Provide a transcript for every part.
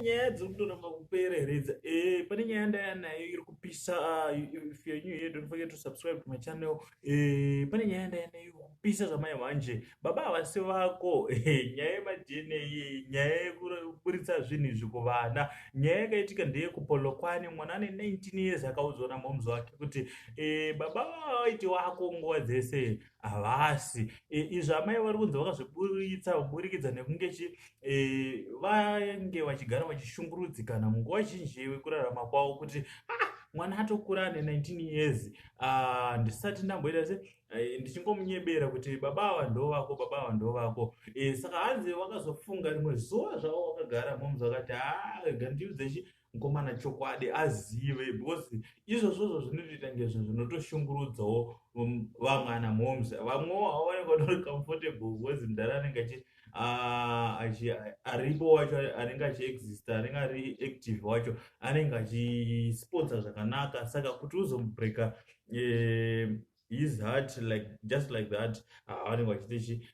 nyaya dzekutoramba kupereredza. Pane nyaya ndaya nayo iri kupisa. If you're new here, don't forget to subscribe to my channel. Pane nyaya ndaya nayo iri kupisa zvamai manje. Baba havasi vako. Nyaya yemadhna iyi, nyaya yekuburitsa zvinhu izvi kuvana. Nyaya yakaitika ndeyekupolokwane, mwana ane 19 years akaudzwa namomzi wake kuti baba vaiti wako nguva dzese havasi. Izvi amai vari kunzi vakazviburitsa kuburikidza nekunge vange vachigara vachishungurudzikana munguva zhinji yekurarama kwavo kuti mwana atokura ane 19 years. Ndisati ndamboita ndichingomunyebera kuti baba ava ndo vako, baba ava ndo vako. Saka hanzi vakazofunga rimwe zuva zvavo vakagara momzi vakati gandiudze mukomana chokwadi azive, because izvozvozvo zvinotoita ngezvo zvinotoshungurudzawo vamwana momzi. Vamwewo havaonekwa tori comfortable because mudhara anenge aripo wacho anenge achiexista, anenge ari active wacho anenge achisponsa zvakanaka. Saka kuti uzomubreka his heart just like that vanenge vachiti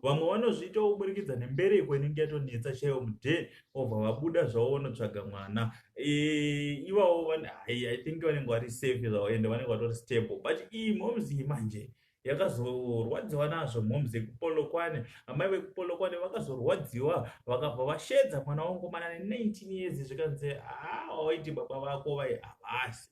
vamwe vanozviita kuburikidza nembereko inenge yatonetsa chaivo mudheni, obva vabuda zvavo vanotsvaga mwana. Ivavo I think vanenge vari safe zvavo ende vanenge vatori stable, but momzi manje yakazorwadziwa nazvo. Momzi yekupolokwane, amai vekupolokwane vakazorwadziwa vakabva vashedza mwana wangomana ne19 years zvikanzi waiti baba vako vai havasi.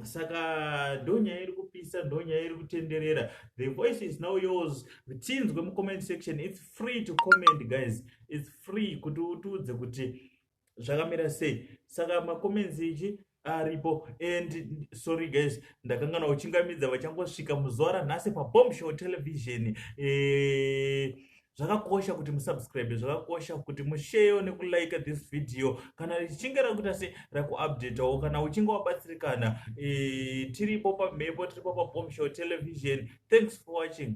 Saka ndonyaya iri kupisa, ndonyaya iri kutenderera. The voice is now yours. Tinzwe mucomment section. It's free to comment, guys. It's free kuti utiudze kuti zvakamira sei. Saka macomments ichi aripo. And sorry guys, ndakangana uchingamidza vachangosvika muzuva ranhasi paBombshell Television. Zvakakosha kuti musubscribe, zvakakosha kuti mushare nekulike this video. Kana richinge rakuita rakuupdatewo, kana uchinge wabatsirikana, tiripo pamhepo, tiripo paBombshell Television. Thanks for watching.